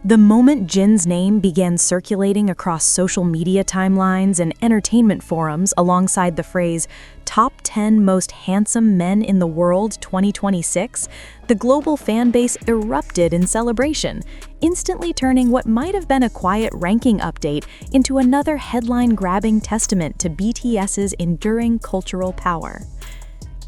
The moment Jin's name began circulating across social media timelines and entertainment forums alongside the phrase "Top 10 Most Handsome Men in the World 2026, the global fan base erupted in celebration, instantly turning what might have been a quiet ranking update into another headline-grabbing testament to BTS's enduring cultural power.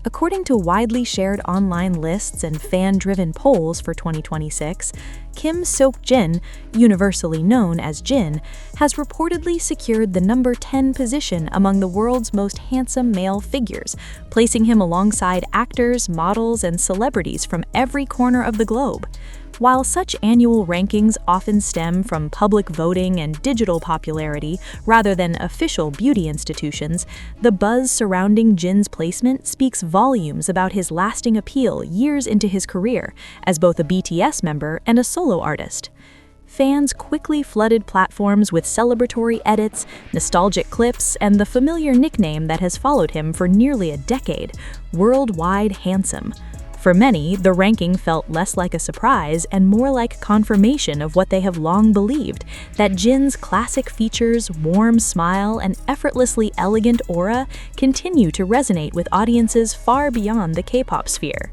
According to widely shared online lists and fan-driven polls for 2026, Kim Seok-jin, universally known as Jin, has reportedly secured the number 10 position among the world's most handsome male figures, placing him alongside actors, models, and celebrities from every corner of the globe. While such annual rankings often stem from public voting and digital popularity rather than official beauty institutions, the buzz surrounding Jin's placement speaks volumes about his lasting appeal years into his career as both a BTS member and a solo artist. Fans quickly flooded platforms with celebratory edits, nostalgic clips, and the familiar nickname that has followed him for nearly a decade, Worldwide Handsome. For many, the ranking felt less like a surprise and more like confirmation of what they have long believed, that Jin's classic features, warm smile, and effortlessly elegant aura continue to resonate with audiences far beyond the K-pop sphere.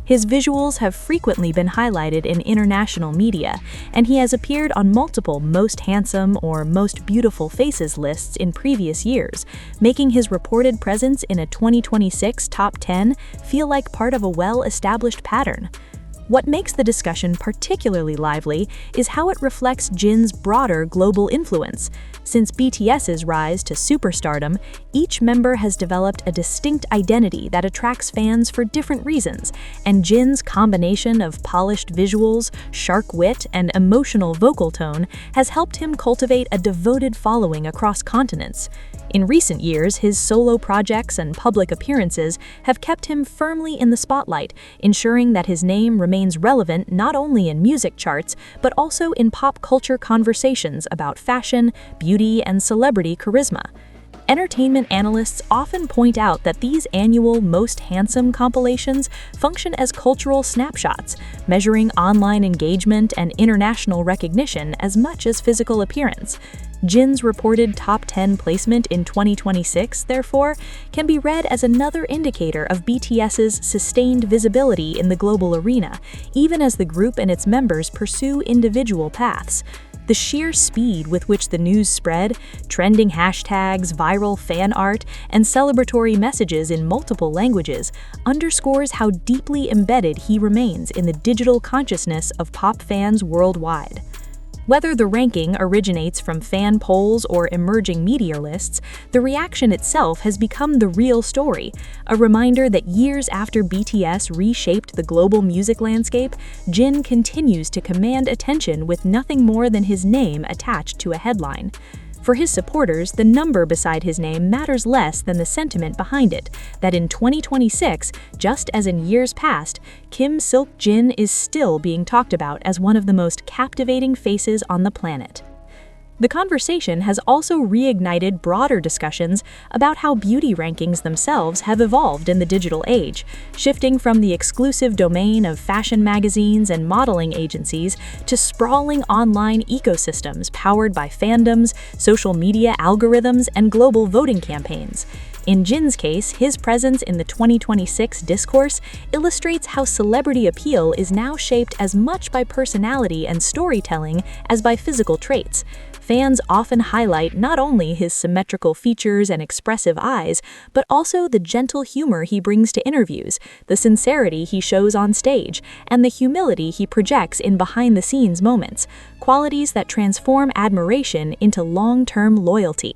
His visuals have frequently been highlighted in international media, and he has appeared on multiple Most Handsome or Most Beautiful Faces lists in previous years, making his reported presence in a 2026 top 10 feel like part of a well-established pattern. What makes the discussion particularly lively is how it reflects Jin's broader global influence. Since BTS's rise to superstardom, each member has developed a distinct identity that attracts fans for different reasons, and Jin's combination of polished visuals, sharp wit, and emotional vocal tone has helped him cultivate a devoted following across continents. In recent years, his solo projects and public appearances have kept him firmly in the spotlight, ensuring that his name remains relevant not only in music charts, but also in pop culture conversations about fashion, beauty, and celebrity charisma. Entertainment analysts often point out that these annual Most Handsome compilations function as cultural snapshots, measuring online engagement and international recognition as much as physical appearance. Jin's reported top 10 placement in 2026, therefore, can be read as another indicator of BTS's sustained visibility in the global arena, even as the group and its members pursue individual paths. The sheer speed with which the news spread, trending hashtags, viral fan art, and celebratory messages in multiple languages underscores how deeply embedded he remains in the digital consciousness of pop fans worldwide. Whether the ranking originates from fan polls or emerging media lists, the reaction itself has become the real story, a reminder that years after BTS reshaped the global music landscape, Jin continues to command attention with nothing more than his name attached to a headline. For his supporters, the number beside his name matters less than the sentiment behind it, that in 2026, just as in years past, Kim Seok-jin is still being talked about as one of the most captivating faces on the planet. The conversation has also reignited broader discussions about how beauty rankings themselves have evolved in the digital age, shifting from the exclusive domain of fashion magazines and modeling agencies to sprawling online ecosystems powered by fandoms, social media algorithms, and global voting campaigns. In Jin's case, his presence in the 2026 discourse illustrates how celebrity appeal is now shaped as much by personality and storytelling as by physical traits. Fans often highlight not only his symmetrical features and expressive eyes, but also the gentle humor he brings to interviews, the sincerity he shows on stage, and the humility he projects in behind-the-scenes moments, qualities that transform admiration into long-term loyalty.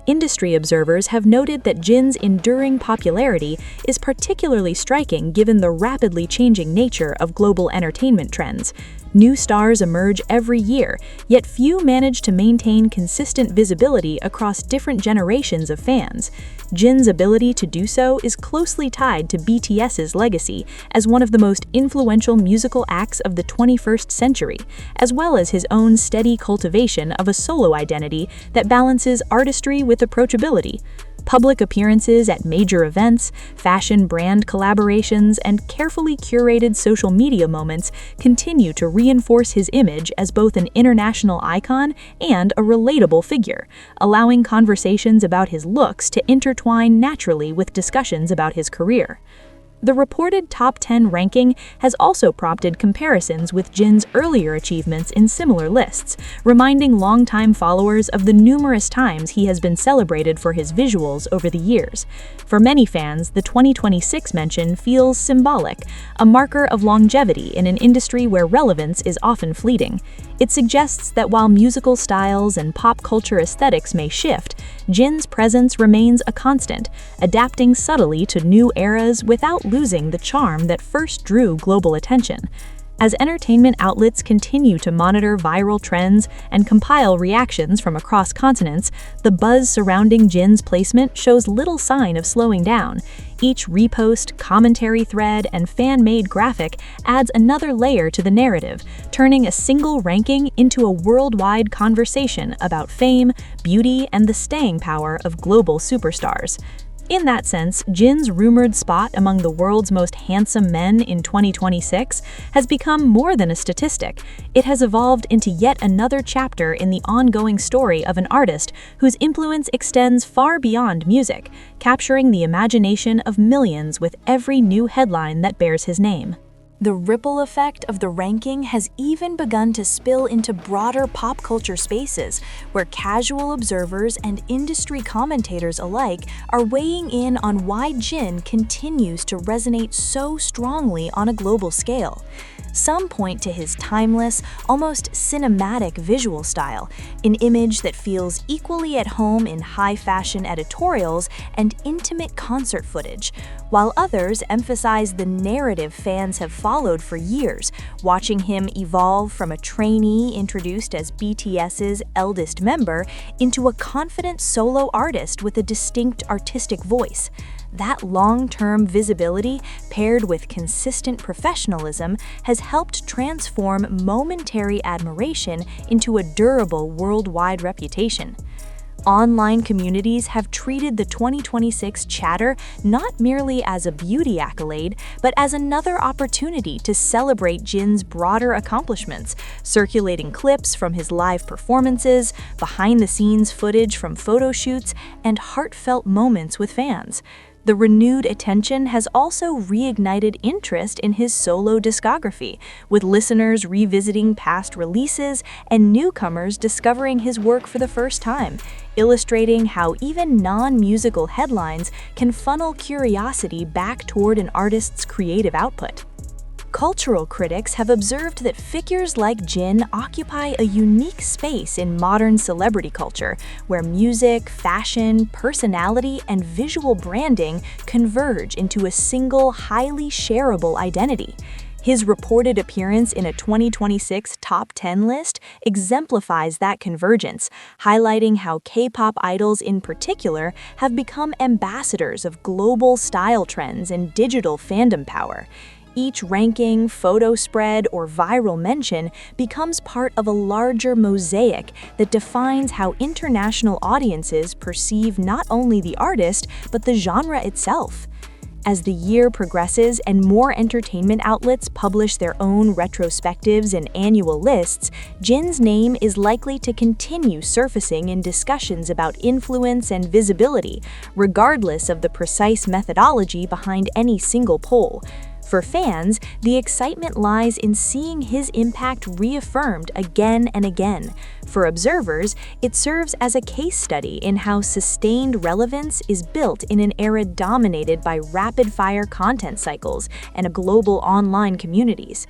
Industry observers have noted that Jin's enduring popularity is particularly striking given the rapidly changing nature of global entertainment trends. New stars emerge every year, yet few manage to maintain consistent visibility across different generations of fans. Jin's ability to do so is closely tied to BTS's legacy as one of the most influential musical acts of the 21st century, as well as his own steady cultivation of a solo identity that balances artistry with approachability. Public appearances at major events, fashion brand collaborations, and carefully curated social media moments continue to reinforce his image as both an international icon and a relatable figure, allowing conversations about his looks to intertwine naturally with discussions about his career. The reported top 10 ranking has also prompted comparisons with Jin's earlier achievements in similar lists, reminding longtime followers of the numerous times he has been celebrated for his visuals over the years. For many fans, the 2026 mention feels symbolic, a marker of longevity in an industry where relevance is often fleeting. It suggests that while musical styles and pop culture aesthetics may shift, Jin's presence remains a constant, adapting subtly to new eras without losing the charm that first drew global attention. As entertainment outlets continue to monitor viral trends and compile reactions from across continents, the buzz surrounding Jin's placement shows little sign of slowing down. Each repost, commentary thread, and fan-made graphic adds another layer to the narrative, turning a single ranking into a worldwide conversation about fame, beauty, and the staying power of global superstars. In that sense, Jin's rumored spot among the world's most handsome men in 2026 has become more than a statistic. It has evolved into yet another chapter in the ongoing story of an artist whose influence extends far beyond music, capturing the imagination of millions with every new headline that bears his name. The ripple effect of the ranking has even begun to spill into broader pop culture spaces, where casual observers and industry commentators alike are weighing in on why Jin continues to resonate so strongly on a global scale. Some point to his timeless, almost cinematic visual style, an image that feels equally at home in high-fashion editorials and intimate concert footage, while others emphasize the narrative fans have followed for years, watching him evolve from a trainee introduced as BTS's eldest member into a confident solo artist with a distinct artistic voice. That long-term visibility, paired with consistent professionalism, has helped transform momentary admiration into a durable worldwide reputation. Online communities have treated the 2026 chatter not merely as a beauty accolade, but as another opportunity to celebrate Jin's broader accomplishments, circulating clips from his live performances, behind-the-scenes footage from photo shoots, and heartfelt moments with fans. The renewed attention has also reignited interest in his solo discography, with listeners revisiting past releases and newcomers discovering his work for the first time, illustrating how even non-musical headlines can funnel curiosity back toward an artist's creative output. Cultural critics have observed that figures like Jin occupy a unique space in modern celebrity culture, where music, fashion, personality, and visual branding converge into a single, highly shareable identity. His reported appearance in a 2026 top 10 list exemplifies that convergence, highlighting how K-pop idols in particular have become ambassadors of global style trends and digital fandom power. Each ranking, photo spread, or viral mention becomes part of a larger mosaic that defines how international audiences perceive not only the artist, but the genre itself. As the year progresses and more entertainment outlets publish their own retrospectives and annual lists, Jin's name is likely to continue surfacing in discussions about influence and visibility, regardless of the precise methodology behind any single poll. For fans, the excitement lies in seeing his impact reaffirmed again and again. For observers, it serves as a case study in how sustained relevance is built in an era dominated by rapid-fire content cycles and global online communities.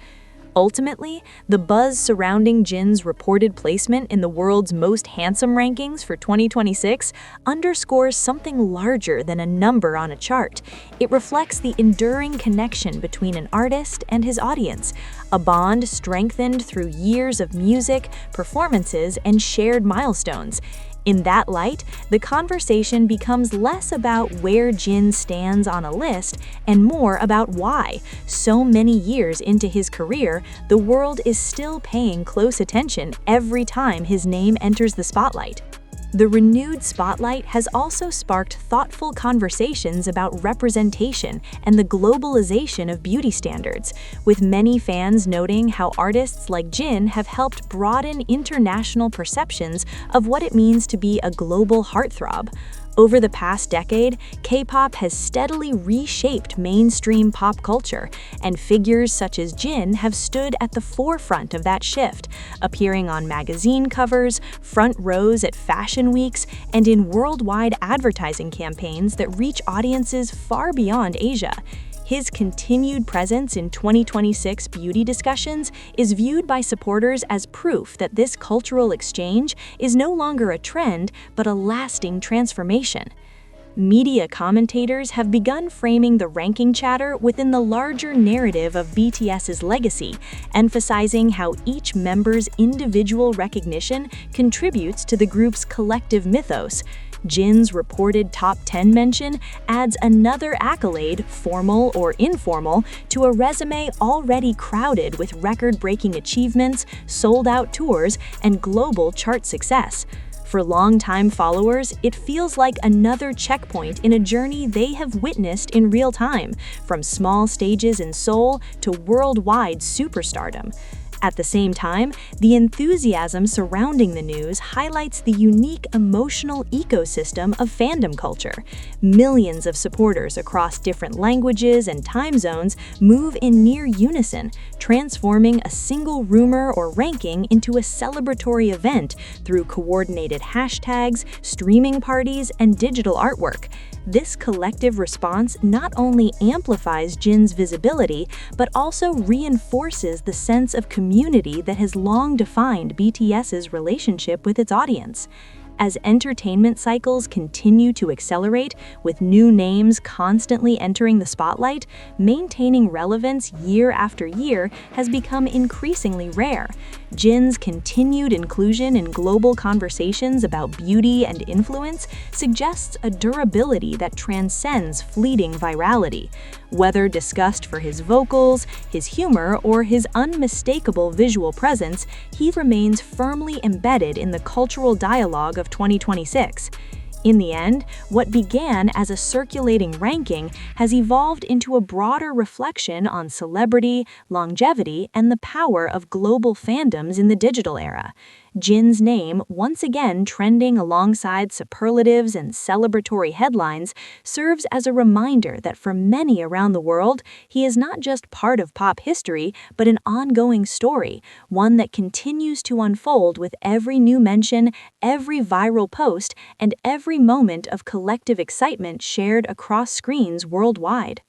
Ultimately, the buzz surrounding Jin's reported placement in the world's most handsome rankings for 2026 underscores something larger than a number on a chart. It reflects the enduring connection between an artist and his audience, a bond strengthened through years of music, performances, and shared milestones. In that light, the conversation becomes less about where Jin stands on a list and more about why, so many years into his career, the world is still paying close attention every time his name enters the spotlight. The renewed spotlight has also sparked thoughtful conversations about representation and the globalization of beauty standards, with many fans noting how artists like Jin have helped broaden international perceptions of what it means to be a global heartthrob. Over the past decade, K-pop has steadily reshaped mainstream pop culture, and figures such as Jin have stood at the forefront of that shift, appearing on magazine covers, front rows at fashion weeks, and in worldwide advertising campaigns that reach audiences far beyond Asia. His continued presence in 2026 beauty discussions is viewed by supporters as proof that this cultural exchange is no longer a trend but a lasting transformation. Media commentators have begun framing the ranking chatter within the larger narrative of BTS's legacy, emphasizing how each member's individual recognition contributes to the group's collective mythos. Jin's reported top 10 mention adds another accolade, formal or informal, to a resume already crowded with record-breaking achievements, sold-out tours, and global chart success. For longtime followers, it feels like another checkpoint in a journey they have witnessed in real time, from small stages in Seoul to worldwide superstardom. At the same time, the enthusiasm surrounding the news highlights the unique emotional ecosystem of fandom culture. Millions of supporters across different languages and time zones move in near unison, transforming a single rumor or ranking into a celebratory event through coordinated hashtags, streaming parties, and digital artwork. This collective response not only amplifies Jin's visibility, but also reinforces the sense of community that has long defined BTS's relationship with its audience. As entertainment cycles continue to accelerate, with new names constantly entering the spotlight, maintaining relevance year after year has become increasingly rare. Jin's continued inclusion in global conversations about beauty and influence suggests a durability that transcends fleeting virality. Whether discussed for his vocals, his humor, or his unmistakable visual presence, he remains firmly embedded in the cultural dialogue of 2026. In the end, what began as a circulating ranking has evolved into a broader reflection on celebrity, longevity, and the power of global fandoms in the digital era. Jin's name, once again trending alongside superlatives and celebratory headlines, serves as a reminder that for many around the world, he is not just part of pop history, but an ongoing story, one that continues to unfold with every new mention, every viral post, and every moment of collective excitement shared across screens worldwide.